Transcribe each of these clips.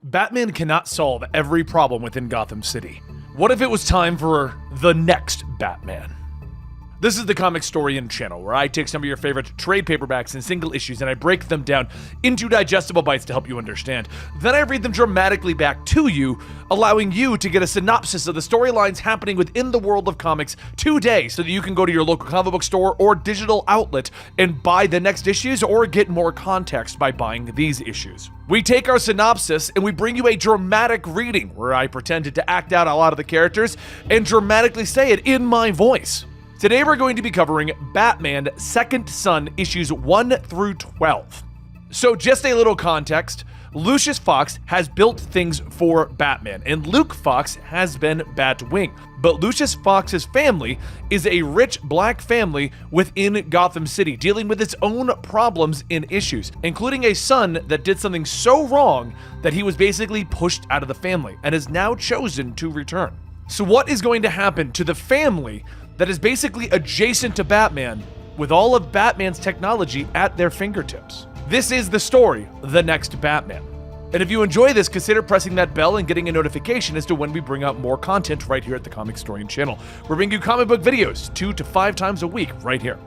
Batman cannot solve every problem within Gotham City. What if it was time for the next Batman? This is the Comicstorian channel, where I take some of your favorite trade paperbacks and single issues and I break them down into digestible bites to help you understand. Then I read them dramatically back to you, allowing you to get a synopsis of the storylines happening within the world of comics today, so that you can go to your local comic book store or digital outlet and buy the next issues or get more context by buying these issues. We take our synopsis and we bring you a dramatic reading where I pretended to act out a lot of the characters and dramatically say it in my voice. Today we're going to be covering Batman Second Son issues 1 through 12. So just a little context, Lucius Fox has built things for Batman and Luke Fox has been Batwing. But Lucius Fox's family is a rich black family within Gotham City, dealing with its own problems and issues, including a son that did something so wrong that he was basically pushed out of the family and has now chosen to return. So what is going to happen to the family that is basically adjacent to Batman with all of Batman's technology at their fingertips? This is the story, The Next Batman. And if you enjoy this, consider pressing that bell and getting a notification as to when we bring out more content right here at the Comicstorian channel. We're bringing you comic book videos 2 to 5 times a week right here.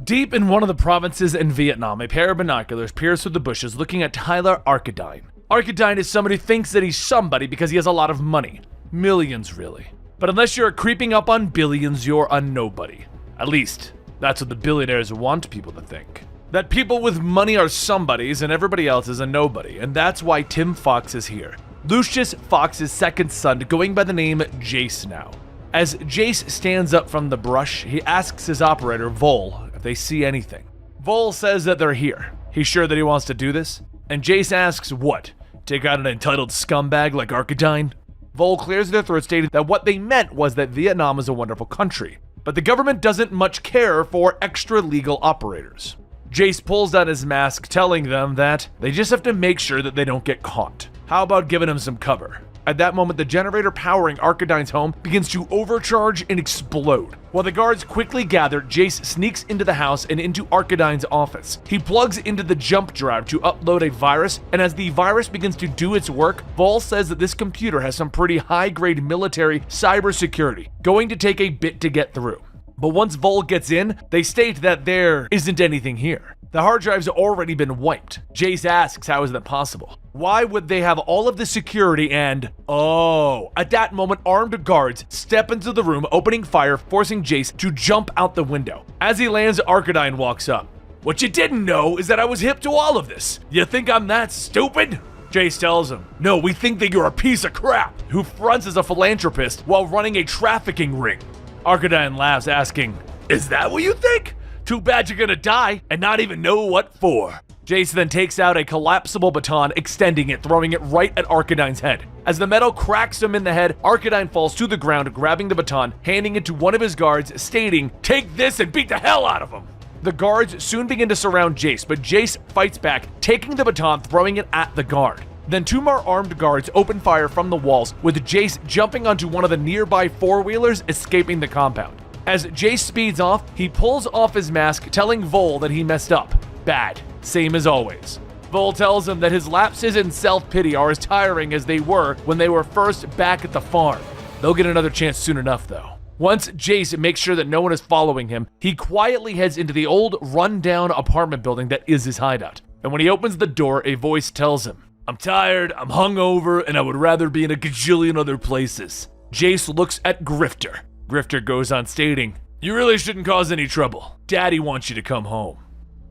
Deep in one of the provinces in Vietnam, a pair of binoculars peers through the bushes looking at Tyler Arcadine. Arcadine is somebody who thinks that he's somebody because he has a lot of money. Millions, really. But unless you're creeping up on billions, you're a nobody. At least, that's what the billionaires want people to think. That people with money are somebodies and everybody else is a nobody, and that's why Tim Fox is here. Lucius Fox's second son, going by the name Jace now. As Jace stands up from the brush, he asks his operator, Vol, if they see anything. Vol says that they're here. He's sure that he wants to do this? And Jace asks, what? Take out an entitled scumbag like Arcadine? Vol clears their throat, stating that what they meant was that Vietnam is a wonderful country, but the government doesn't much care for extra legal operators. Jace pulls down his mask, telling them that they just have to make sure that they don't get caught. How about giving him some cover? At that moment, the generator powering Arcadine's home begins to overcharge and explode. While the guards quickly gather, Jace sneaks into the house and into Arcadine's office. He plugs into the jump drive to upload a virus, and as the virus begins to do its work, Vol says that this computer has some pretty high-grade military cybersecurity, going to take a bit to get through. But once Vol gets in, they state that there isn't anything here. The hard drive's already been wiped. Jace asks, how is that possible? Why would they have all of the security and... At that moment, armed guards step into the room, opening fire, forcing Jace to jump out the window. As he lands, Arcadine walks up. What you didn't know is that I was hip to all of this. You think I'm that stupid? Jace tells him, no, we think that you're a piece of crap who fronts as a philanthropist while running a trafficking ring. Arcadine laughs, asking, is that what you think? Too bad you're gonna die and not even know what for. Jace then takes out a collapsible baton, extending it, throwing it right at Arcadine's head. As the metal cracks him in the head, Arcadine falls to the ground, grabbing the baton, handing it to one of his guards, stating, take this and beat the hell out of him. The guards soon begin to surround Jace, but Jace fights back, taking the baton, throwing it at the guard. Then 2 more armed guards open fire from the walls, with Jace jumping onto one of the nearby four-wheelers, escaping the compound. As Jace speeds off, he pulls off his mask, telling Vol that he messed up. Bad. Same as always. Vol tells him that his lapses in self-pity are as tiring as they were when they were first back at the farm. They'll get another chance soon enough, though. Once Jace makes sure that no one is following him, he quietly heads into the old, run-down apartment building that is his hideout. And when he opens the door, a voice tells him, I'm tired, I'm hungover, and I would rather be in a gajillion other places. Jace looks at Grifter. Grifter goes on, stating, you really shouldn't cause any trouble. Daddy wants you to come home.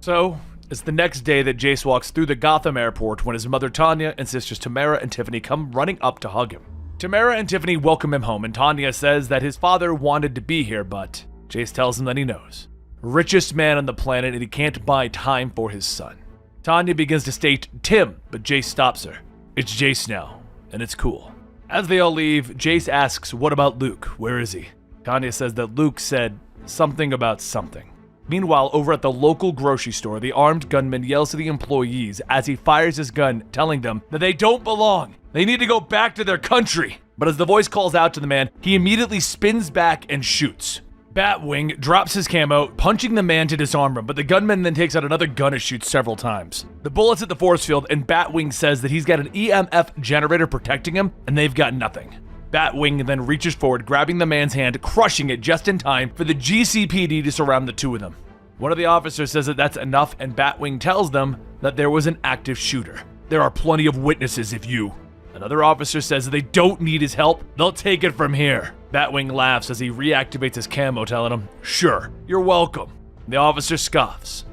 So, it's the next day that Jace walks through the Gotham airport when his mother Tanya and sisters Tamara and Tiffany come running up to hug him. Tamara and Tiffany welcome him home, and Tanya says that his father wanted to be here, but Jace tells him that he knows. Richest man on the planet, and he can't buy time for his son. Tanya begins to state Tim, but Jace stops her. It's Jace now, and it's cool. As they all leave, Jace asks, what about Luke? Where is he? Tanya says that Luke said something about something. Meanwhile, over at the local grocery store, the armed gunman yells to the employees as he fires his gun, telling them that they don't belong. They need to go back to their country. But as the voice calls out to the man, he immediately spins back and shoots. Batwing drops his camo, punching the man to disarm him, but the gunman then takes out another gun and shoots several times. The bullets hit the force field, and Batwing says that he's got an EMF generator protecting him, and they've got nothing. Batwing then reaches forward, grabbing the man's hand, crushing it just in time for the GCPD to surround the two of them. One of the officers says that that's enough, and Batwing tells them that there was an active shooter. There are plenty of witnesses if you... Another officer says that they don't need his help, they'll take it from here. Batwing laughs as he reactivates his camo, telling him, "Sure, you're welcome." The officer scoffs.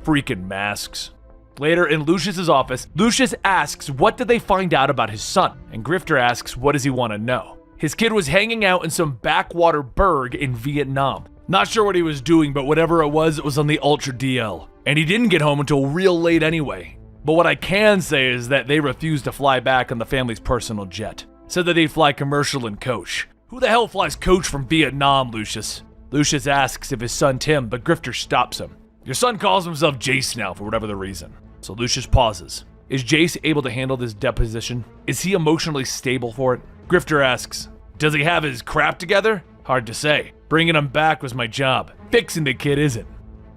Freaking masks. Later in Lucius's office, Lucius asks what did they find out about his son, and Grifter asks what does he want to know. His kid was hanging out in some backwater burg in Vietnam. Not sure what he was doing, but whatever it was on the Ultra DL. And he didn't get home until real late anyway. But what I can say is that they refused to fly back on the family's personal jet. Said that they'd fly commercial and coach. Who the hell flies coach from Vietnam, Lucius? Lucius asks if his son Tim, but Grifter stops him. Your son calls himself Jace now for whatever the reason. So Lucius pauses. Is Jace able to handle this deposition? Is he emotionally stable for it? Grifter asks, does he have his crap together? Hard to say. Bringing him back was my job. Fixing the kid isn't.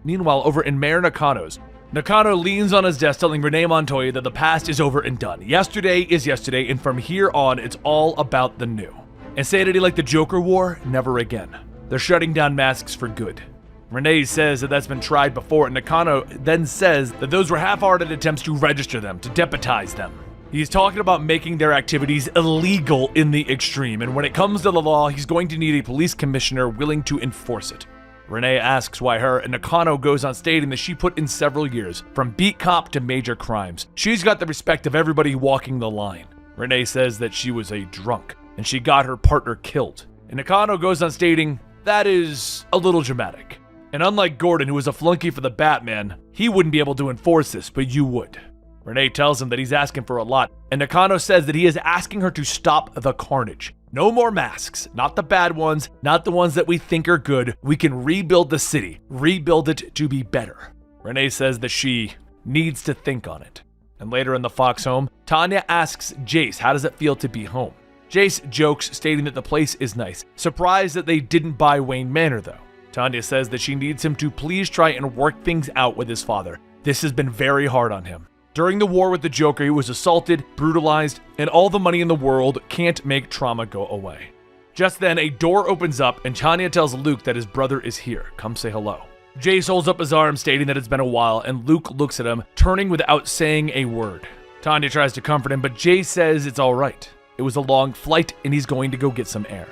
Meanwhile, over in Mayor Nakano's, Nakano leans on his desk telling Renee Montoya that the past is over and done. Yesterday is yesterday, and from here on, it's all about the new. Insanity like the Joker wore? Never again. They're shutting down masks for good. Renee says that that's been tried before, and Nakano then says that those were half-hearted attempts to register them, to deputize them. He's talking about making their activities illegal in the extreme, and when it comes to the law, he's going to need a police commissioner willing to enforce it. Renee asks why her, and Nakano goes on stating that she put in several years, from beat cop to major crimes. She's got the respect of everybody walking the line. Renee says that she was a drunk, and she got her partner killed. And Nakano goes on stating, that is a little dramatic. And unlike Gordon, who was a flunky for the Batman, he wouldn't be able to enforce this, but you would. Renee tells him that he's asking for a lot, and Nakano says that he is asking her to stop the carnage. No more masks, not the bad ones, not the ones that we think are good. We can rebuild the city, rebuild it to be better. Renee says that she needs to think on it. And later in the Fox home, Tanya asks Jace how does it feel to be home. Jace jokes, stating that the place is nice. Surprised that they didn't buy Wayne Manor though. Tanya says that she needs him to please try and work things out with his father. This has been very hard on him. During the war with the Joker, he was assaulted, brutalized, and all the money in the world can't make trauma go away. Just then, a door opens up, and Tanya tells Luke that his brother is here. Come say hello. Jace holds up his arm, stating that it's been a while, and Luke looks at him, turning without saying a word. Tanya tries to comfort him, but Jace says it's all right. It was a long flight, and he's going to go get some air.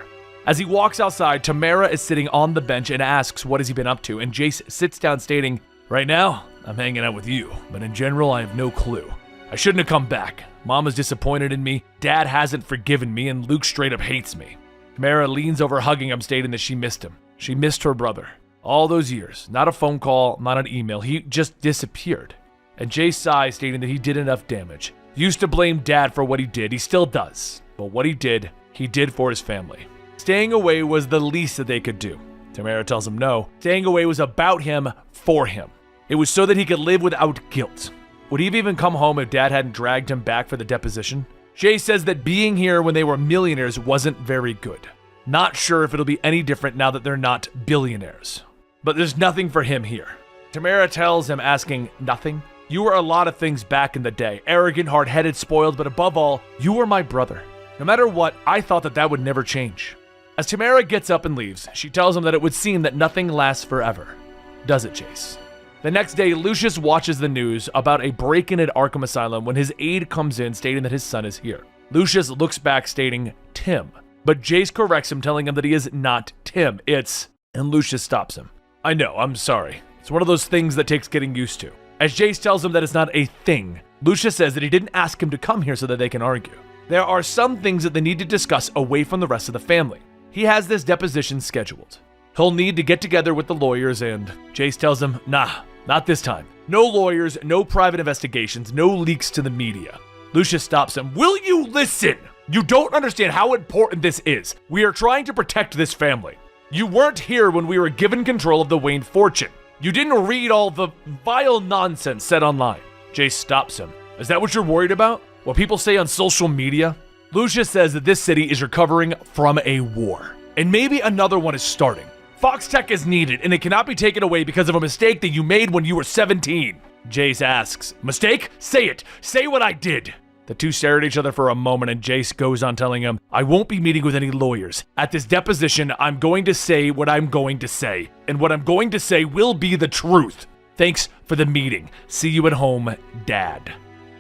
As he walks outside, Tamara is sitting on the bench and asks what has he been up to, and Jace sits down, stating, right now, I'm hanging out with you, but in general, I have no clue. I shouldn't have come back. Mom is disappointed in me, Dad hasn't forgiven me, and Luke straight up hates me. Tamara leans over hugging him, stating that she missed him. She missed her brother. All those years, not a phone call, not an email, he just disappeared. And Jace sighs, stating that he did enough damage. He used to blame Dad for what he did, he still does. But what he did for his family. Staying away was the least that they could do. Tamara tells him no, staying away was about him, for him. It was so that he could live without guilt. Would he have even come home if Dad hadn't dragged him back for the deposition? Jay says that being here when they were millionaires wasn't very good. Not sure if it'll be any different now that they're not billionaires. But there's nothing for him here. Tamara tells him, asking, nothing? You were a lot of things back in the day. Arrogant, hard-headed, spoiled, but above all, you were my brother. No matter what, I thought that would never change. As Tamara gets up and leaves, she tells him that it would seem that nothing lasts forever. Does it, Chase? The next day, Lucius watches the news about a break-in at Arkham Asylum when his aide comes in stating that his son is here. Lucius looks back stating, Tim. But Jace corrects him, telling him that he is not Tim, it's... And Lucius stops him. I know, I'm sorry. It's one of those things that takes getting used to. As Jace tells him that it's not a thing, Lucius says that he didn't ask him to come here so that they can argue. There are some things that they need to discuss away from the rest of the family. He has this deposition scheduled. He'll need to get together with the lawyers and Jace tells him, nah, not this time. No lawyers, no private investigations, no leaks to the media. Lucius stops him. Will you listen? You don't understand how important this is. We are trying to protect this family. You weren't here when we were given control of the Wayne fortune. You didn't read all the vile nonsense said online. Jace stops him. Is that what you're worried about? What people say on social media? Lucius says that this city is recovering from a war. And maybe another one is starting. Fox Tech is needed, and it cannot be taken away because of a mistake that you made when you were 17. Jace asks, mistake? Say it. Say what I did. The two stare at each other for a moment, and Jace goes on telling him, I won't be meeting with any lawyers. At this deposition, I'm going to say what I'm going to say, and what I'm going to say will be the truth. Thanks for the meeting. See you at home, Dad.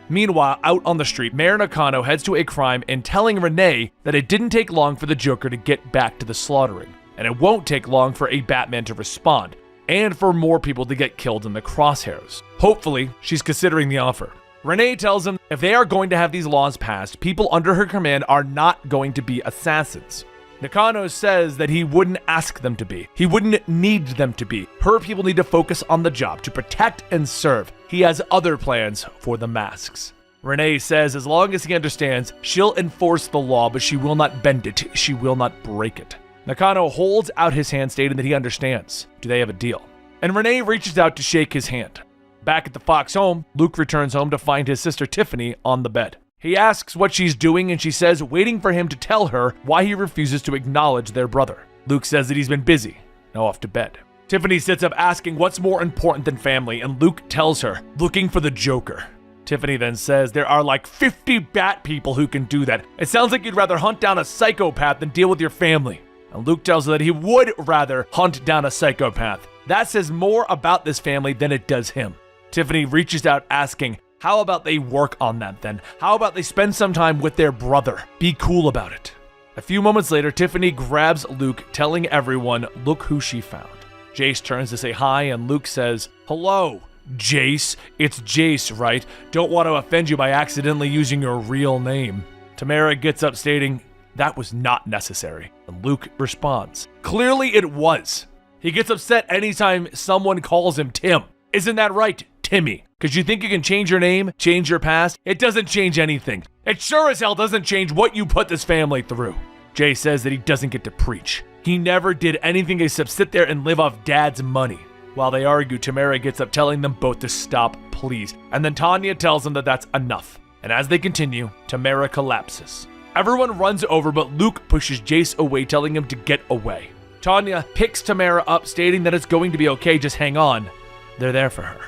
Meanwhile, out on the street, Mayor Nakano heads to a crime and telling Renee that it didn't take long for the Joker to get back to the slaughtering, and it won't take long for a Batman to respond, and for more people to get killed in the crosshairs. Hopefully, she's considering the offer. Renee tells him if they are going to have these laws passed, people under her command are not going to be assassins. Nakano says that he wouldn't ask them to be. He wouldn't need them to be. Her people need to focus on the job, to protect and serve. He has other plans for the masks. Renee says as long as he understands, she'll enforce the law, but she will not bend it. She will not break it. Nakano holds out his hand, stating that he understands. Do they have a deal? And Renee reaches out to shake his hand. Back at the Fox home, Luke returns home to find his sister Tiffany on the bed. He asks what she's doing, and she says waiting for him to tell her why he refuses to acknowledge their brother. Luke says that he's been busy. Now off to bed. Tiffany sits up asking what's more important than family, and Luke tells her, looking for the Joker. Tiffany then says there are like 50 bat people who can do that. It sounds like you'd rather hunt down a psychopath than deal with your family. And Luke tells her that he would rather hunt down a psychopath. That says more about this family than it does him. Tiffany reaches out asking, how about they work on that then? How about they spend some time with their brother? Be cool about it. A few moments later, Tiffany grabs Luke, telling everyone, look who she found. Jace turns to say hi, and Luke says, hello, Jace. It's Jace, right? Don't want to offend you by accidentally using your real name. Tamara gets up stating, that was not necessary. And Luke responds, clearly it was. He gets upset anytime someone calls him Tim. Isn't that right, Timmy? Because you think you can change your name, change your past? It doesn't change anything. It sure as hell doesn't change what you put this family through. Jay says that he doesn't get to preach. He never did anything except sit there and live off Dad's money. While they argue, Tamara gets up telling them both to stop, please. And then Tanya tells them that that's enough. And as they continue, Tamara collapses. Everyone runs over, but Luke pushes Jace away, telling him to get away. Tanya picks Tamara up, stating that it's going to be okay, just hang on. They're there for her.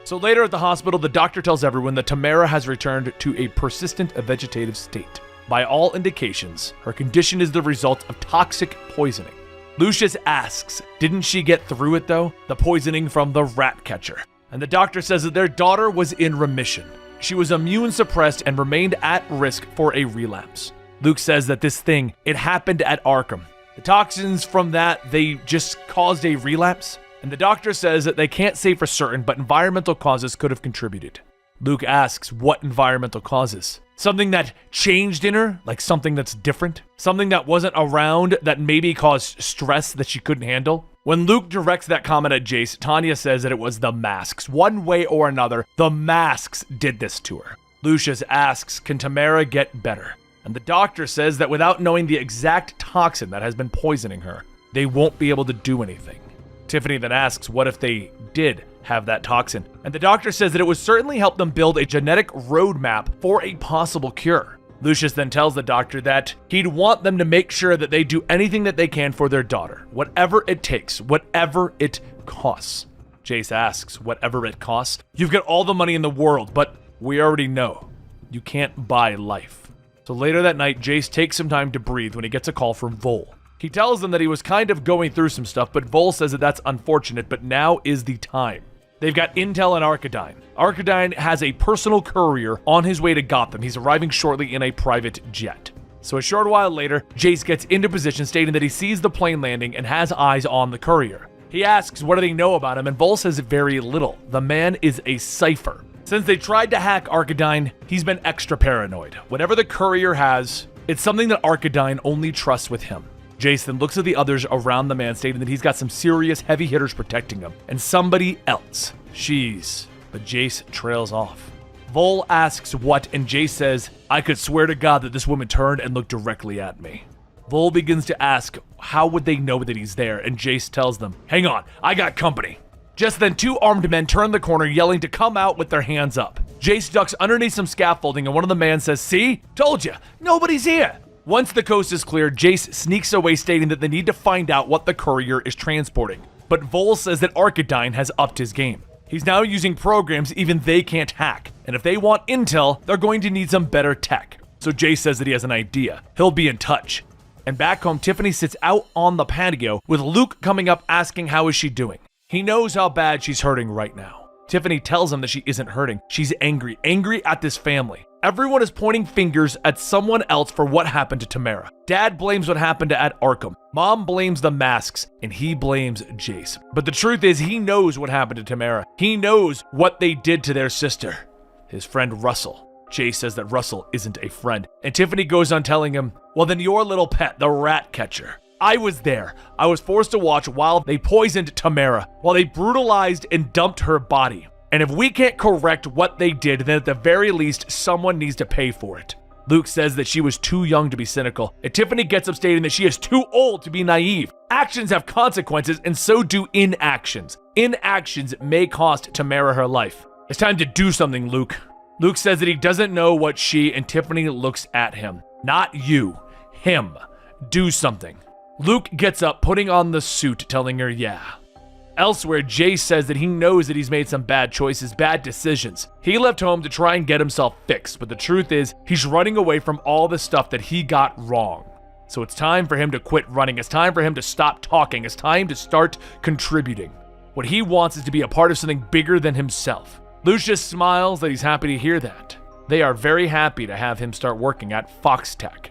So later at the hospital, the doctor tells everyone that Tamara has returned to a persistent vegetative state. By all indications, her condition is the result of toxic poisoning. Lucius asks, didn't she get through it though? The poisoning from the rat catcher. And the doctor says that their daughter was in remission. She was immune suppressed and remained at risk for a relapse. Luke says that this thing, it happened at Arkham. The toxins from that, they just caused a relapse. And the doctor says that they can't say for certain, but environmental causes could have contributed. Luke asks what environmental causes. Something that changed in her, like something that's different? Something that wasn't around that maybe caused stress that she couldn't handle? When Luke directs that comment at Jace, Tanya says that it was the masks. One way or another, the masks did this to her. Lucius asks, can Tamara get better? And the doctor says that without knowing the exact toxin that has been poisoning her, they won't be able to do anything. Tiffany then asks what if they did have that toxin, and the doctor says that it would certainly help them build a genetic roadmap for a possible cure. Lucius then tells the doctor that he'd want them to make sure that they do anything that they can for their daughter, whatever it takes, whatever it costs. Jace asks, whatever it costs? You've got all the money in the world, but we already know you can't buy life. So later that night, Jace takes some time to breathe when he gets a call from Vol. He tells them that he was kind of going through some stuff, but Vol says that that's unfortunate, but now is the time. They've got intel on Arcanine. Arcanine has a personal courier on his way to Gotham. He's arriving shortly in a private jet. So a short while later, Jace gets into position, stating that he sees the plane landing and has eyes on the courier. He asks what do they know about him, and Vol says very little. The man is a cipher. Since they tried to hack Arcanine, he's been extra paranoid. Whatever the courier has, it's something that Arcanine only trusts with him. Jace then looks at the others around the man, stating that he's got some serious heavy hitters protecting him, and somebody else. But Jace trails off. Vol asks what, and Jace says, I could swear to God that this woman turned and looked directly at me. Vol begins to ask, how would they know that he's there? And Jace tells them, hang on, I got company. Just then, two armed men turn the corner, yelling to come out with their hands up. Jace ducks underneath some scaffolding, and one of the men says, see? Told you, nobody's here. Once the coast is clear, Jace sneaks away stating that they need to find out what the courier is transporting. But Vol says that Arcanine has upped his game. He's now using programs even they can't hack, and if they want intel, they're going to need some better tech. So Jace says that he has an idea. He'll be in touch. And back home, Tiffany sits out on the patio with Luke coming up asking how is she doing. He knows how bad she's hurting right now. Tiffany tells him that she isn't hurting. She's angry at this family. Everyone is pointing fingers at someone else for what happened to Tamara. Dad blames what happened at Arkham. Mom blames the masks, and he blames Jace. But the truth is, he knows what happened to Tamara. He knows what they did to their sister, his friend Russell. Jace says that Russell isn't a friend, and Tiffany goes on telling him, well then your little pet, the rat catcher. I was there. I was forced to watch while they poisoned Tamara, while they brutalized and dumped her body. And if we can't correct what they did, then at the very least, someone needs to pay for it. Luke says that she was too young to be cynical, and Tiffany gets up stating that she is too old to be naive. Actions have consequences, and so do inactions. Inactions may cost Tamara her life. It's time to do something, Luke. Luke says that he doesn't know what she, and Tiffany looks at him. Not you. Him. Do something. Luke gets up, putting on the suit, telling her, yeah. Elsewhere, Jace says that he knows that he's made some bad choices, bad decisions. He left home to try and get himself fixed, but the truth is, he's running away from all the stuff that he got wrong. So it's time for him to quit running. It's time for him to stop talking. It's time to start contributing. What he wants is to be a part of something bigger than himself. Lucius smiles that he's happy to hear that. They are very happy to have him start working at Foxtech.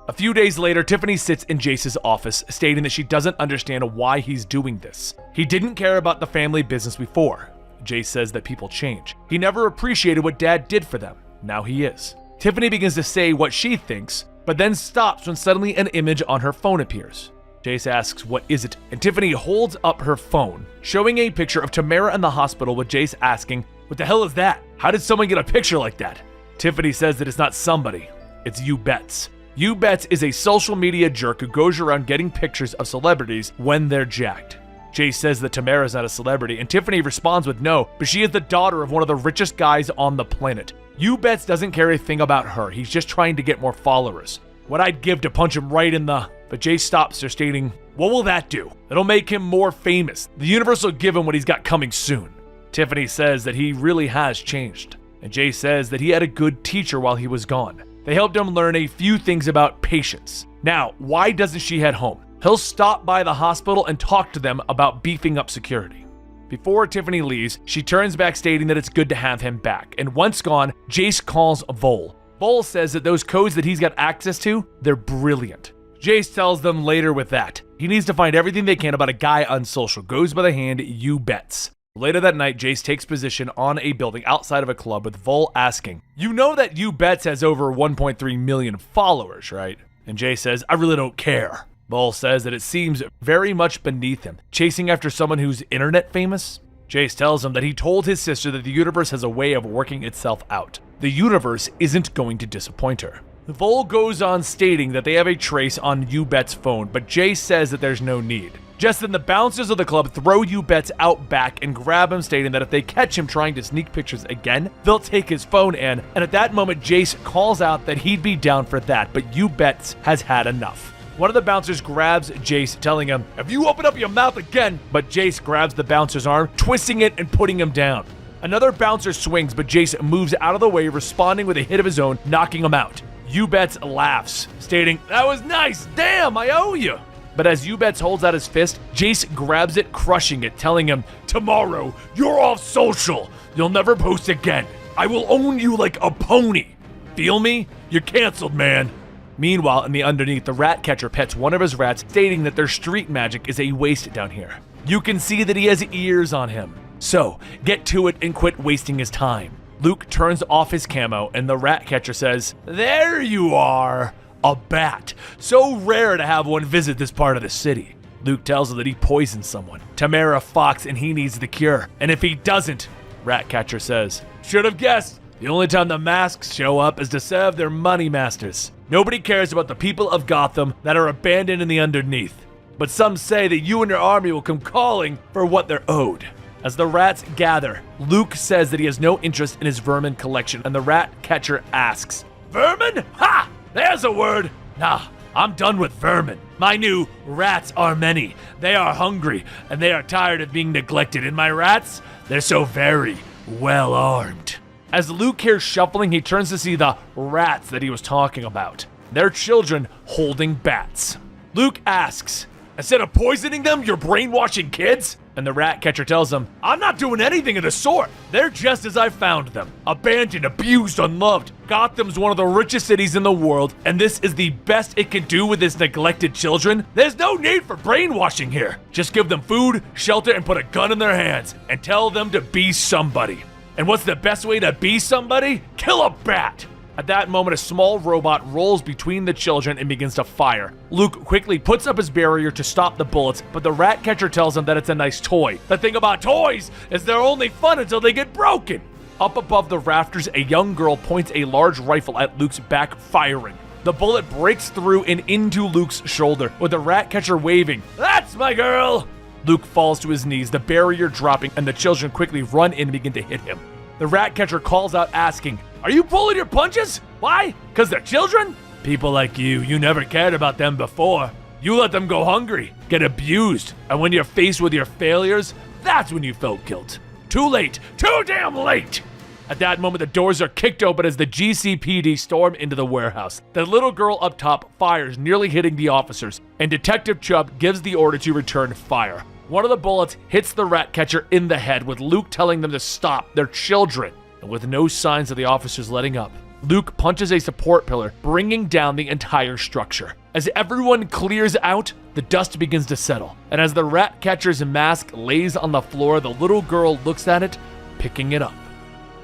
A few days later, Tiffany sits in Jace's office, stating that she doesn't understand why he's doing this. He didn't care about the family business before. Jace says that people change. He never appreciated what Dad did for them. Now he is. Tiffany begins to say what she thinks, but then stops when suddenly an image on her phone appears. Jace asks, what is it? And Tiffany holds up her phone, showing a picture of Tamara in the hospital with Jace asking, what the hell is that? How did someone get a picture like that? Tiffany says that it's not somebody, it's You Bets. You Bets is a social media jerk who goes around getting pictures of celebrities when they're jacked. Jace says that Tamara's not a celebrity, and Tiffany responds with no, but she is the daughter of one of the richest guys on the planet. You Bets doesn't care a thing about her, he's just trying to get more followers. What I'd give to punch him right in the... But Jace stops her, stating, what will that do? It'll make him more famous. The universe will give him what he's got coming soon. Tiffany says that he really has changed, and Jace says that he had a good teacher while he was gone. They helped him learn a few things about patience. Now, why doesn't she head home? He'll stop by the hospital and talk to them about beefing up security. Before Tiffany leaves, she turns back stating that it's good to have him back, and once gone, Jace calls Vol. Vol says that those codes that he's got access to, they're brilliant. Jace tells them later with that. He needs to find everything they can about a guy on social, goes by the hand You Bets. Later that night, Jace takes position on a building outside of a club with Vol asking, you know that You Bets has over 1.3 million followers, right? And Jace says, I really don't care. Vol says that it seems very much beneath him, chasing after someone who's internet famous. Jace tells him that he told his sister that the universe has a way of working itself out. The universe isn't going to disappoint her. Vol goes on stating that they have a trace on You Bet's phone, but Jace says that there's no need. Just then the bouncers of the club throw You Bets out back and grab him, stating that if they catch him trying to sneak pictures again, they'll take his phone in, and at that moment Jace calls out that he'd be down for that, but You Bets has had enough. One of the bouncers grabs Jace, telling him, if you open up your mouth again, but Jace grabs the bouncer's arm, twisting it and putting him down. Another bouncer swings, but Jace moves out of the way, responding with a hit of his own, knocking him out. You Bets laughs, stating, that was nice, damn, I owe you. But as You Bets holds out his fist, Jace grabs it, crushing it, telling him, tomorrow, you're off social. You'll never post again. I will own you like a pony. Feel me? You're canceled, man. Meanwhile, in the underneath, the rat catcher pets one of his rats, stating that their street magic is a waste down here. You can see that he has ears on him. So, get to it and quit wasting his time. Luke turns off his camo, and the rat catcher says, there you are. A bat. So rare to have one visit this part of the city. Luke tells her that he poisoned someone, Tamara Fox, and he needs the cure. And if he doesn't, Ratcatcher says, should have guessed. The only time the masks show up is to serve their money masters. Nobody cares about the people of Gotham that are abandoned in the underneath. But some say that you and your army will come calling for what they're owed. As the rats gather, Luke says that he has no interest in his vermin collection, and the rat catcher asks, vermin? Ha! There's a word! Nah, I'm done with vermin. My new rats are many. They are hungry, and they are tired of being neglected. And my rats, they're so very well armed. As Luke hears shuffling, he turns to see the rats that he was talking about. They're children holding bats. Luke asks, instead of poisoning them, you're brainwashing kids? And the rat catcher tells him, I'm not doing anything of the sort. They're just as I found them. Abandoned, abused, unloved. Gotham's one of the richest cities in the world, and this is the best it can do with its neglected children. There's no need for brainwashing here. Just give them food, shelter, and put a gun in their hands, and tell them to be somebody. And what's the best way to be somebody? Kill a bat! At that moment, a small robot rolls between the children and begins to fire. Luke quickly puts up his barrier to stop the bullets, but the rat catcher tells him that it's a nice toy. The thing about toys is they're only fun until they get broken. Up above the rafters, a young girl points a large rifle at Luke's back, firing. The bullet breaks through and into Luke's shoulder, with the rat catcher waving, "That's my girl!" Luke falls to his knees, the barrier dropping, and the children quickly run in and begin to hit him. The rat catcher calls out asking, "Are you pulling your punches? Why? 'Cause they're children? People like you never cared about them before. You let them go hungry, get abused, and when you're faced with your failures, that's when you felt guilt. Too late, too damn late!" At that moment, the doors are kicked open as the GCPD storm into the warehouse. The little girl up top fires, nearly hitting the officers, and Detective Chubb gives the order to return fire. One of the bullets hits the rat catcher in the head, with Luke telling them to stop. They're children. And with no signs of the officers letting up, Luke punches a support pillar, bringing down the entire structure. As everyone clears out, the dust begins to settle. And as the rat catcher's mask lays on the floor, the little girl looks at it, picking it up.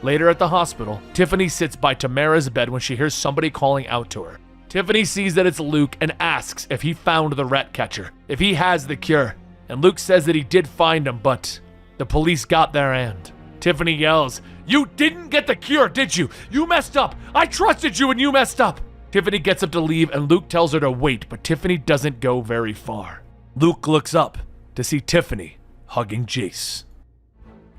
Later at the hospital, Tiffany sits by Tamara's bed when she hears somebody calling out to her. Tiffany sees that it's Luke and asks if he found the rat catcher, if he has the cure. And Luke says that he did find him, but the police got their end. Tiffany yells, "You didn't get the cure, did you? You messed up. I trusted you and you messed up." Tiffany gets up to leave and Luke tells her to wait, but Tiffany doesn't go very far. Luke looks up to see Tiffany hugging Jace.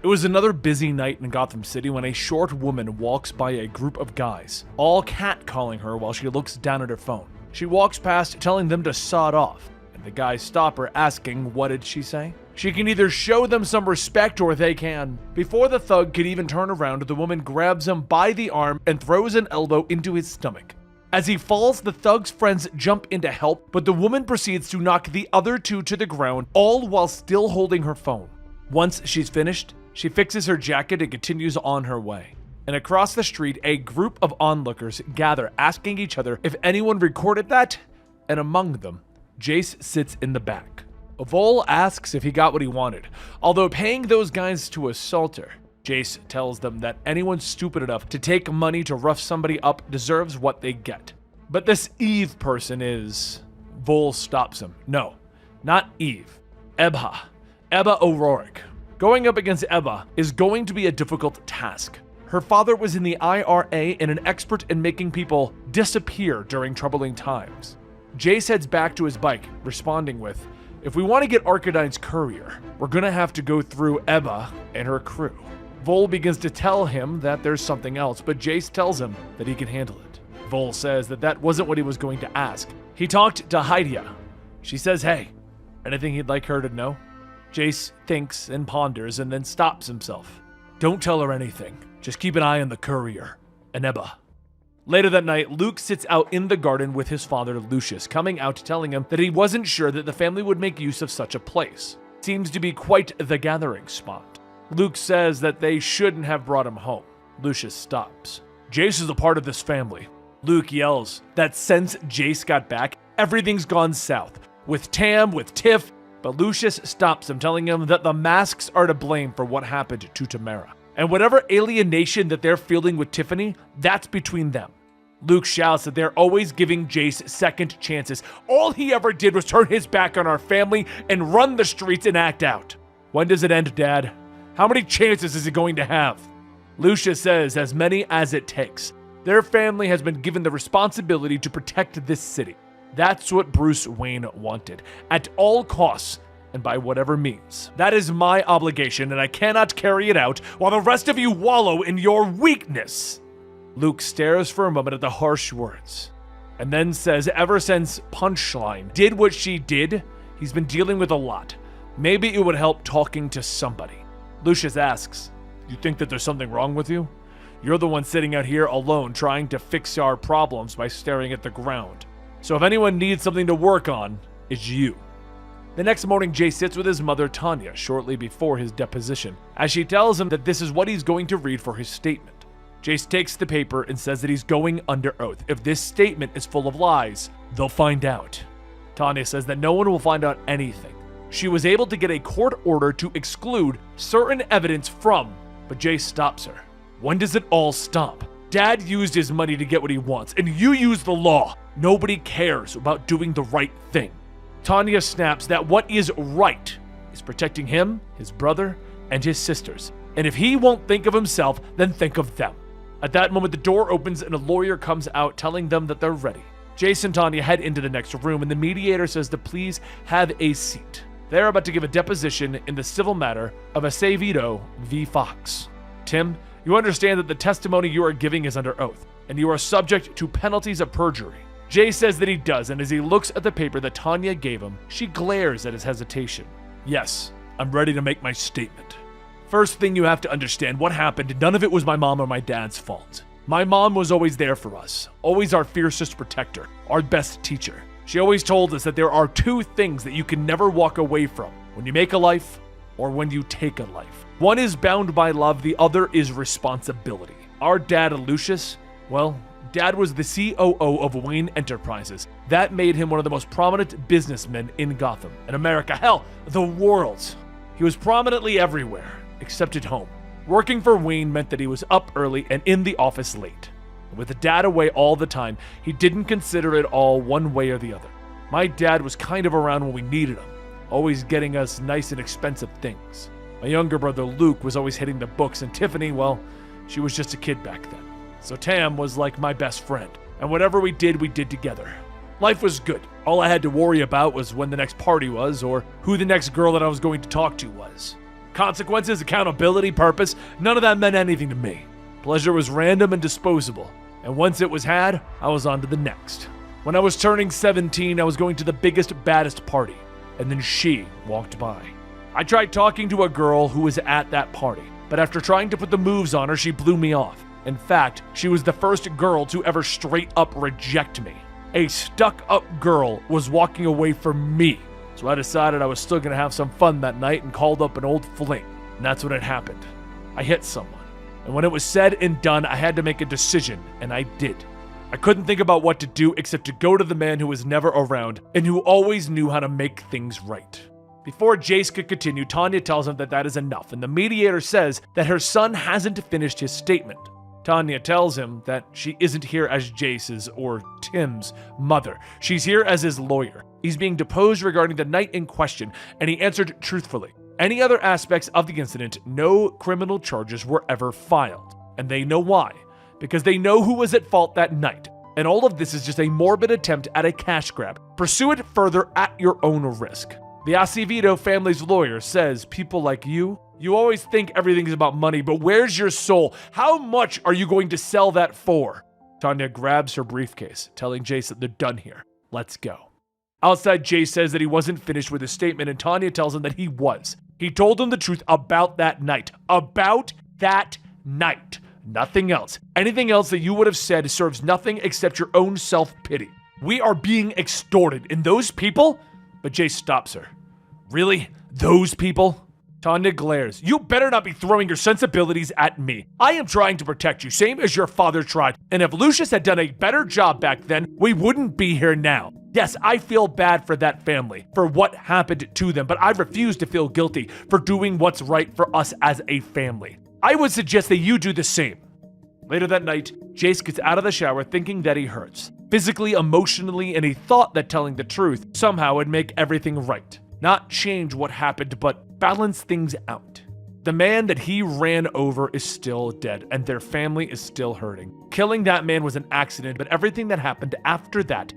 It was another busy night in Gotham City when a short woman walks by a group of guys, all catcalling her while she looks down at her phone. She walks past telling them to sod off, and the guys stop her asking what did she say? She can either show them some respect or they can. Before the thug could even turn around, the woman grabs him by the arm and throws an elbow into his stomach. As he falls, the thug's friends jump in to help, but the woman proceeds to knock the other two to the ground, all while still holding her phone. Once she's finished, she fixes her jacket and continues on her way. And across the street, a group of onlookers gather, asking each other if anyone recorded that, and among them, Jace sits in the back. Vol asks if he got what he wanted, although paying those guys to assault her. Jace tells them that anyone stupid enough to take money to rough somebody up deserves what they get. But this Eve person is... Vol stops him. No, not Eve. Ebba O'Rourke. Going up against Ebba is going to be a difficult task. Her father was in the IRA and an expert in making people disappear during troubling times. Jace heads back to his bike, responding with, "If we want to get Arcadine's courier, we're gonna have to go through Ebba and her crew." Vol begins to tell him that there's something else, but Jace tells him that he can handle it. Vol says that that wasn't what he was going to ask. He talked to Hydia. She says, hey, anything he'd like her to know? Jace thinks and ponders and then stops himself. Don't tell her anything. Just keep an eye on the courier and Ebba. Later that night, Luke sits out in the garden with his father, Lucius, coming out telling him that he wasn't sure that the family would make use of such a place. Seems to be quite the gathering spot. Luke says that they shouldn't have brought him home. Lucius stops. Jace is a part of this family. Luke yells that since Jace got back, everything's gone south. With Tam, with Tiff, but Lucius stops him, telling him that the masks are to blame for what happened to Tamara. And whatever alienation that they're feeling with Tiffany, that's between them. Luke shouts that they're always giving Jace second chances. All he ever did was turn his back on our family and run the streets and act out. When does it end, Dad? How many chances is he going to have? Lucius says as many as it takes. Their family has been given the responsibility to protect this city. That's what Bruce Wayne wanted, at all costs and by whatever means. That is my obligation, and I cannot carry it out while the rest of you wallow in your weakness. Luke stares for a moment at the harsh words. and then says ever since Punchline did what she did, he's been dealing with a lot. Maybe it would help talking to somebody. Lucius asks, "You think that there's something wrong with you? You're the one sitting out here alone trying to fix our problems by staring at the ground. So if anyone needs something to work on, it's you." The next morning, Jay sits with his mother, Tanya, shortly before his deposition, as she tells him that this is what he's going to read for his statement. Jace takes the paper and says that he's going under oath. If this statement is full of lies, they'll find out. Tanya says that no one will find out anything. She was able to get a court order to exclude certain evidence from, but Jace stops her. When does it all stop? Dad used his money to get what he wants, and you use the law. Nobody cares about doing the right thing. Tanya snaps that what is right is protecting him, his brother, and his sisters. And if he won't think of himself, then think of them. At that moment, the door opens and a lawyer comes out telling them that they're ready. Jace and Tanya head into the next room, and the mediator says to please have a seat. They're about to give a deposition in the civil matter of Acevedo v. Fox. Tim, you understand that the testimony you are giving is under oath, and you are subject to penalties of perjury. Jay says that he does, and as he looks at the paper that Tanya gave him, she glares at his hesitation. Yes, I'm ready to make my statement. First thing you have to understand, what happened, none of it was my mom or my dad's fault. My mom was always there for us, always our fiercest protector, our best teacher. She always told us that there are two things that you can never walk away from, when you make a life or when you take a life. One is bound by love, the other is responsibility. Our dad, Lucius, well, Dad was the COO of Wayne Enterprises. That made him one of the most prominent businessmen in Gotham, and America, hell, the world. He was prominently everywhere, except at home. Working for Wayne meant that he was up early and in the office late. With Dad away all the time, he didn't consider it all one way or the other. My dad was kind of around when we needed him, always getting us nice and expensive things. My younger brother Luke was always hitting the books, and Tiffany, well, she was just a kid back then. So Tam was like my best friend, and whatever we did together. Life was good. All I had to worry about was when the next party was, or who the next girl that I was going to talk to was. Consequences, accountability, purpose, none of that meant anything to me. Pleasure was random and disposable, and once it was had, I was on to the next. When I was turning 17, I was going to the biggest, baddest party, and then she walked by. I tried talking to a girl who was at that party, but after trying to put the moves on her, she blew me off. In fact, she was the first girl to ever straight up reject me. A stuck-up girl was walking away from me, so I decided I was still going to have some fun that night and called up an old fling. And that's when it happened. I hit someone. And when it was said and done, I had to make a decision, and I did. I couldn't think about what to do except to go to the man who was never around and who always knew how to make things right. Before Jace could continue, Tanya tells him that that is enough, and the mediator says that her son hasn't finished his statement. Tanya tells him that she isn't here as Jace's or Tim's mother. She's here as his lawyer. He's being deposed regarding the night in question, and he answered truthfully. Any other aspects of the incident, no criminal charges were ever filed. And they know why. Because they know who was at fault that night. And all of this is just a morbid attempt at a cash grab. Pursue it further at your own risk. The Acevedo family's lawyer says people like you always think everything is about money, but where's your soul? How much are you going to sell that for? Tanya grabs her briefcase, telling Jace that they're done here. Let's go. Outside, Jace says that he wasn't finished with his statement, and Tanya tells him that he was. He told him the truth about that night. About that night. Nothing else. Anything else that you would have said serves nothing except your own self-pity. We are being extorted, and those people? But Jace stops her. Really? Those people? Tanya glares. You better not be throwing your sensibilities at me. I am trying to protect you, same as your father tried. And if Lucius had done a better job back then, we wouldn't be here now. Yes, I feel bad for that family, for what happened to them, but I refuse to feel guilty for doing what's right for us as a family. I would suggest that you do the same. Later that night, Jace gets out of the shower thinking that he hurts, physically, emotionally, and he thought that telling the truth somehow would make everything right. Not change what happened, but balance things out. The man that he ran over is still dead, and their family is still hurting. Killing that man was an accident, but everything that happened after that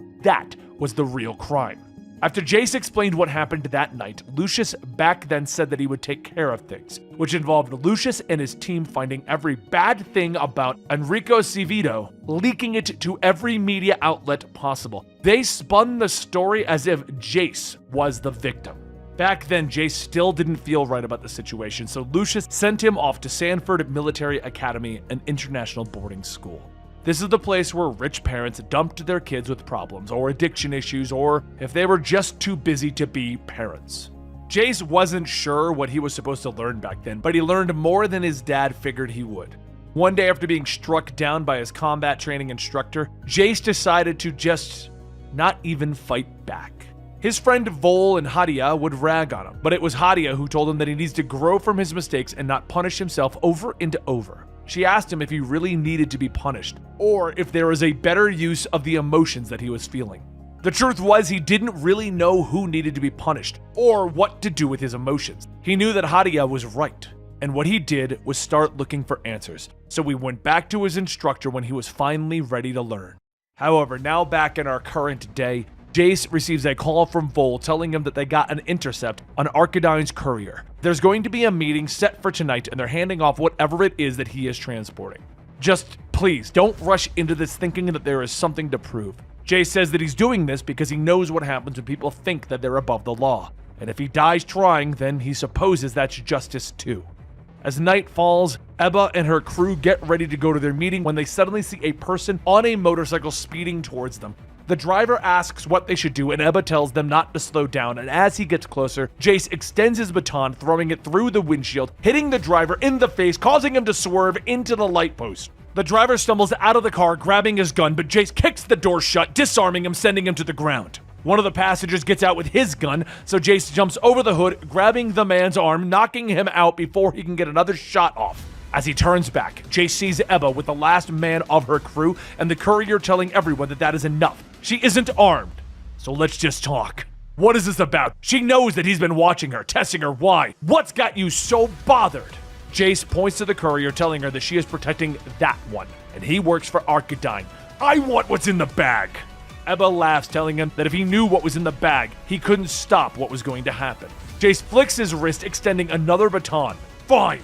was the real crime. After Jace explained what happened that night, Lucius back then said that he would take care of things, which involved Lucius and his team finding every bad thing about Enrico Civido, leaking it to every media outlet possible. They spun the story as if Jace was the victim. Back then, Jace still didn't feel right about the situation, so Lucius sent him off to Sanford Military Academy, an international boarding school. This is the place where rich parents dumped their kids with problems or addiction issues, or if they were just too busy to be parents. Jace wasn't sure what he was supposed to learn back then, but he learned more than his dad figured he would. One day after being struck down by his combat training instructor, Jace decided to just not even fight back. His friend Vol and Hadia would rag on him, but it was Hadia who told him that he needs to grow from his mistakes and not punish himself over and over. She asked him if he really needed to be punished, or if there was a better use of the emotions that he was feeling. The truth was, he didn't really know who needed to be punished, or what to do with his emotions. He knew that Hadia was right, and what he did was start looking for answers, so he went back to his instructor when he was finally ready to learn. However, now back in our current day, Jace receives a call from Vol telling him that they got an intercept on Arcadine's courier. There's going to be a meeting set for tonight, and they're handing off whatever it is that he is transporting. Just please don't rush into this thinking that there is something to prove. Jace says that he's doing this because he knows what happens when people think that they're above the law, and if he dies trying, then he supposes that's justice too. As night falls, Ebba and her crew get ready to go to their meeting when they suddenly see a person on a motorcycle speeding towards them. The driver asks what they should do, and Ebba tells them not to slow down, and as he gets closer, Jace extends his baton, throwing it through the windshield, hitting the driver in the face, causing him to swerve into the light post. The driver stumbles out of the car, grabbing his gun, but Jace kicks the door shut, disarming him, sending him to the ground. One of the passengers gets out with his gun, so Jace jumps over the hood, grabbing the man's arm, knocking him out before he can get another shot off. As he turns back, Jace sees Ebba with the last man of her crew, and the courier telling everyone that is enough. She isn't armed, so let's just talk. What is this about? She knows that he's been watching her, testing her. Why? What's got you so bothered? Jace points to the courier, telling her that she is protecting that one, and he works for Arcadine. I want what's in the bag. Ebba laughs, telling him that if he knew what was in the bag, he couldn't stop what was going to happen. Jace flicks his wrist, extending another baton. Fine.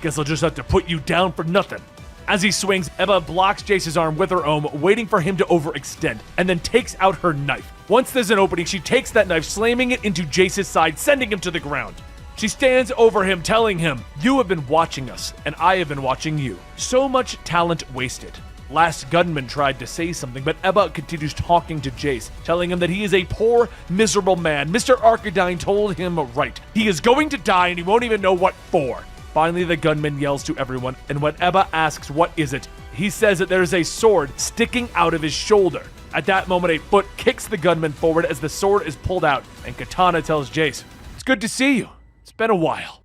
Guess I'll just have to put you down for nothing. As he swings, Ebba blocks Jace's arm with her own, waiting for him to overextend, and then takes out her knife. Once there's an opening, she takes that knife, slamming it into Jace's side, sending him to the ground. She stands over him, telling him, "You have been watching us, and I have been watching you. So much talent wasted." Last gunman tried to say something, but Ebba continues talking to Jace, telling him that he is a poor, miserable man. Mr. Arcadine told him right. He is going to die, and he won't even know what for. Finally, the gunman yells to everyone, and when Ebba asks what is it, he says that there is a sword sticking out of his shoulder. At that moment, a foot kicks the gunman forward as the sword is pulled out, and Katana tells Jace, "It's good to see you. It's been a while."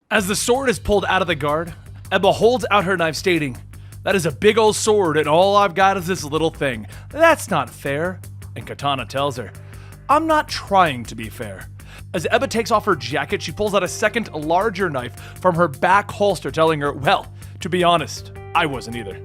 As the sword is pulled out of the guard, Ebba holds out her knife, stating, "That is a big old sword, and all I've got is this little thing. That's not fair." And Katana tells her, "I'm not trying to be fair." As Ebba takes off her jacket, she pulls out a second, larger knife from her back holster, telling her, "Well, to be honest, I wasn't either."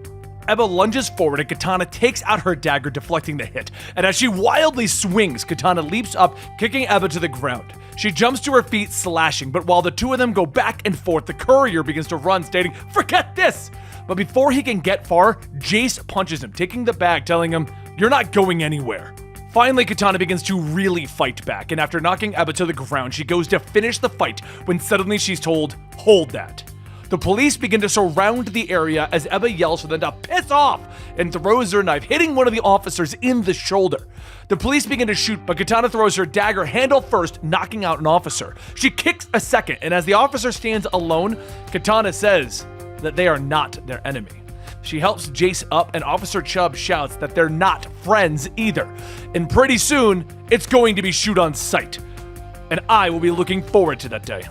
Ebba lunges forward and Katana takes out her dagger, deflecting the hit. And as she wildly swings, Katana leaps up, kicking Ebba to the ground. She jumps to her feet, slashing, but while the two of them go back and forth, the courier begins to run, stating, "Forget this!" But before he can get far, Jace punches him, taking the bag, telling him, "You're not going anywhere." Finally, Katana begins to really fight back, and after knocking Ebba to the ground, she goes to finish the fight when suddenly she's told, "Hold that." The police begin to surround the area as Ebba yells for them to piss off and throws her knife, hitting one of the officers in the shoulder. The police begin to shoot, but Katana throws her dagger handle first, knocking out an officer. She kicks a second, and as the officer stands alone, Katana says that they are not their enemy. She helps Jace up, and Officer Chubb shouts that they're not friends either. And pretty soon, it's going to be shoot on sight. And I will be looking forward to that day.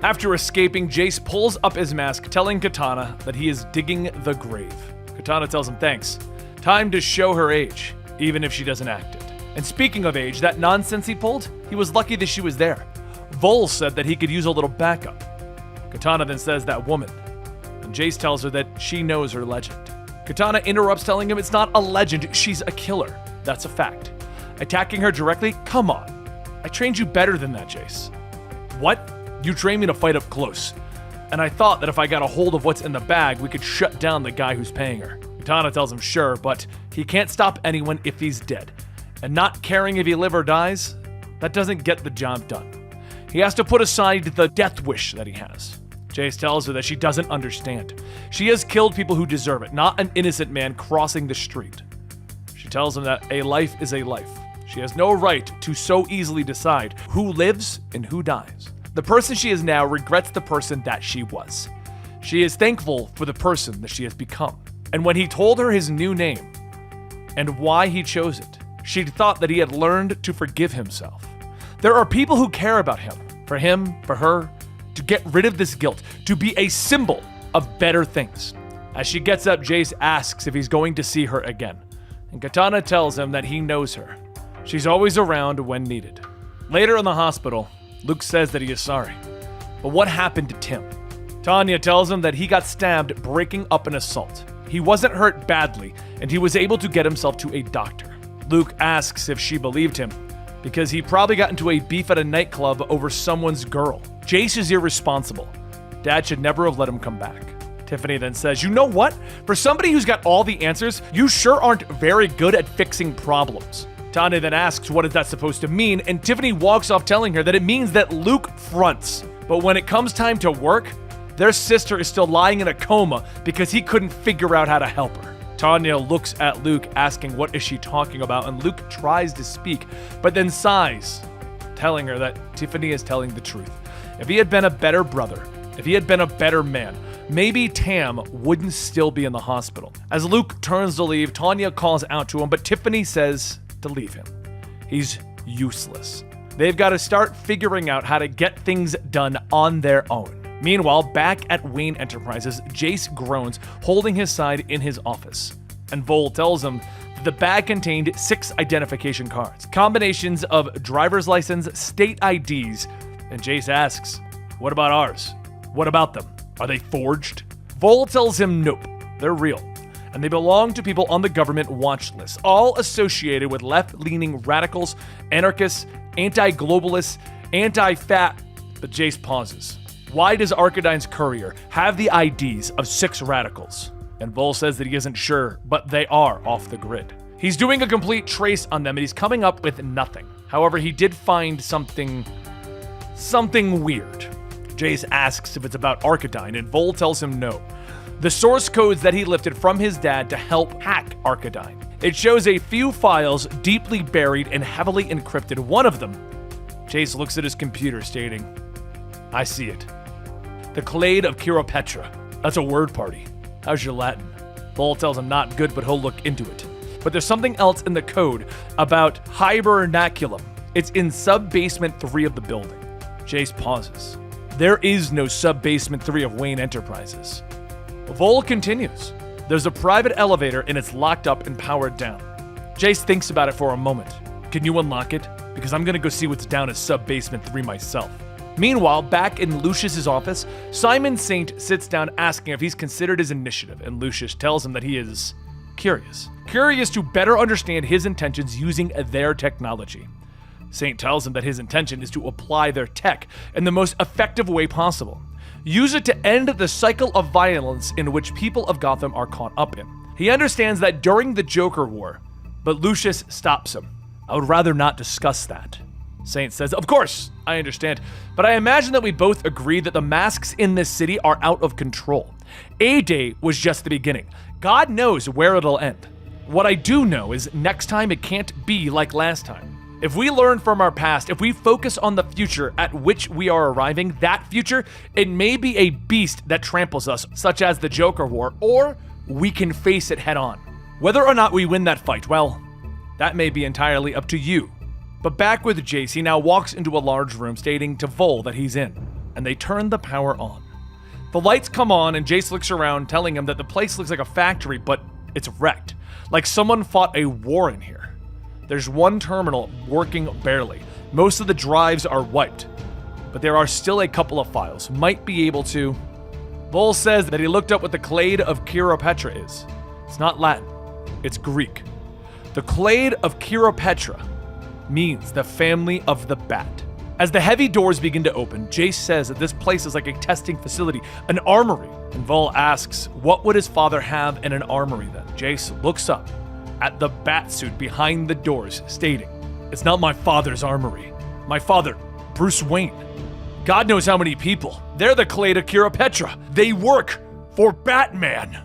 After escaping, Jace pulls up his mask, telling Katana that he is digging the grave. Katana tells him thanks. Time to show her age, even if she doesn't act it. And speaking of age, that nonsense he pulled, he was lucky that she was there. Vol said that he could use a little backup. Katana then says that woman. And Jace tells her that she knows her legend. Katana interrupts, telling him it's not a legend, she's a killer. That's a fact. Attacking her directly? Come on. I trained you better than that, Jace. What? You trained me to fight up close. And I thought that if I got a hold of what's in the bag, we could shut down the guy who's paying her. Katana tells him sure, but he can't stop anyone if he's dead. And not caring if he lives or dies, that doesn't get the job done. He has to put aside the death wish that he has. Jace tells her that she doesn't understand. She has killed people who deserve it, not an innocent man crossing the street. She tells him that a life is a life. She has no right to so easily decide who lives and who dies. The person she is now regrets the person that she was. She is thankful for the person that she has become. And when he told her his new name and why he chose it, she thought that he had learned to forgive himself. There are people who care about him, for her, to get rid of this guilt, to be a symbol of better things. As she gets up, Jace asks if he's going to see her again, and Katana tells him that he knows her. She's always around when needed. Later in the hospital, Luke says that he is sorry. But what happened to Tim? Tanya tells him that he got stabbed breaking up an assault. He wasn't hurt badly, and he was able to get himself to a doctor. Luke asks if she believed him, because he probably got into a beef at a nightclub over someone's girl. Jace is irresponsible. Dad should never have let him come back. Tiffany then says, you know what? For somebody who's got all the answers, you sure aren't very good at fixing problems. Tanya then asks what is that supposed to mean, and Tiffany walks off telling her that it means that Luke fronts. But when it comes time to work, their sister is still lying in a coma because he couldn't figure out how to help her. Tanya looks at Luke asking what is she talking about, and Luke tries to speak, but then sighs, telling her that Tiffany is telling the truth. If he had been a better brother, if he had been a better man, maybe Tam wouldn't still be in the hospital. As Luke turns to leave, Tanya calls out to him, but Tiffany says to leave him. He's useless. They've got to start figuring out how to get things done on their own. Meanwhile, back at Wayne Enterprises, Jace groans, holding his side in his office. And Vol tells him that the bag contained 6 identification cards, combinations of driver's license, state IDs, and Jace asks, what about ours? What about them? Are they forged? Vol tells him nope, they're real, and they belong to people on the government watch list, all associated with left-leaning radicals, anarchists, anti-globalists, anti-fat. But Jace pauses. Why does Arcadine's courier have the IDs of 6 radicals? And Vol says that he isn't sure, but they are off the grid. He's doing a complete trace on them and he's coming up with nothing. However, he did find something weird. Jace asks if it's about Arcadine, and Vol tells him no. The source codes that he lifted from his dad to help hack Arcadine. It shows a few files deeply buried and heavily encrypted. One of them, Jace looks at his computer stating, I see it. The Clade of Chiropetra. That's a word party. How's your Latin? Vol tells him not good, but he'll look into it. But there's something else in the code about hibernaculum. It's in sub-basement 3 of the building. Jace pauses. There is no sub-basement 3 of Wayne Enterprises. Vol continues. There's a private elevator and it's locked up and powered down. Jace thinks about it for a moment. Can you unlock it? Because I'm gonna go see what's down at sub-basement 3 myself. Meanwhile, back in Lucius's office, Simon Saint sits down asking if he's considered his initiative, and Lucius tells him that he is curious. Curious to better understand his intentions using their technology. Saint tells him that his intention is to apply their tech in the most effective way possible. Use it to end the cycle of violence in which people of Gotham are caught up in. He understands that during the Joker War, but Lucius stops him. I would rather not discuss that. Saint says, of course, I understand, but I imagine that we both agree that the masks in this city are out of control. A-Day was just the beginning. God knows where it'll end. What I do know is next time it can't be like last time. If we learn from our past, if we focus on the future at which we are arriving, that future, it may be a beast that tramples us, such as the Joker War, or we can face it head on. Whether or not we win that fight, well, that may be entirely up to you. But back with Jace, he now walks into a large room stating to Vol that he's in, and they turn the power on. The lights come on and Jace looks around telling him that the place looks like a factory, but it's wrecked. Like someone fought a war in here. There's one terminal working barely. Most of the drives are wiped, but there are still a couple of files. Might be able to... Vol says that he looked up what the Clade of Chiropetra is. It's not Latin, it's Greek. The Clade of Chiropetra means the family of the Bat. As the heavy doors begin to open, Jace says that this place is like a testing facility, an armory. And Vol asks, what would his father have in an armory then? Jace looks up at the bat suit behind the doors, stating, it's not my father's armory. My father, Bruce Wayne. God knows how many people. They're the clay to Kira Petra. They work for Batman.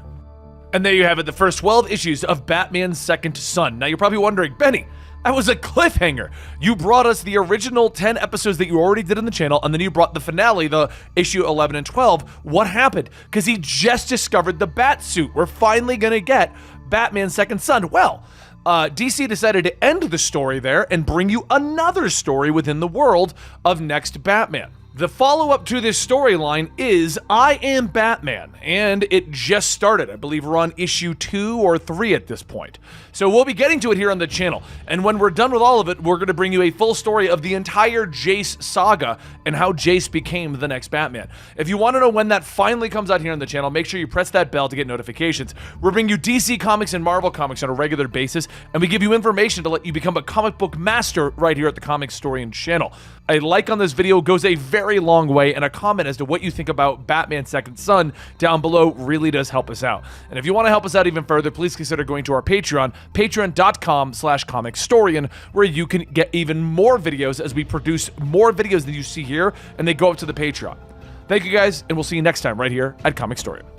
And there you have it, the first 12 issues of Batman's Second Son. Now you're probably wondering, Benny, that was a cliffhanger. You brought us the original 10 episodes that you already did on the channel, and then you brought the finale, the issue 11 and 12. What happened? Because he just discovered the bat suit. We're finally gonna get Batman's Second Son. Well, DC decided to end the story there and bring you another story within the world of Next Batman. The follow-up to this storyline is I Am Batman, and it just started. I believe we're on issue 2 or 3 at this point. So we'll be getting to it here on the channel, and when we're done with all of it, we're going to bring you a full story of the entire Jace saga and how Jace became the next Batman. If you want to know when that finally comes out here on the channel, make sure you press that bell to get notifications. We're bringing you DC Comics and Marvel Comics on a regular basis, and we give you information to let you become a comic book master right here at the Comicstorian channel. A like on this video goes a very long way, and a comment as to what you think about Batman's Second Son down below really does help us out. And if you want to help us out even further, please consider going to our Patreon, patreon.com/Comicstorian, where you can get even more videos as we produce more videos than you see here, and they go up to the Patreon. Thank you guys, and we'll see you next time right here at Comicstorian.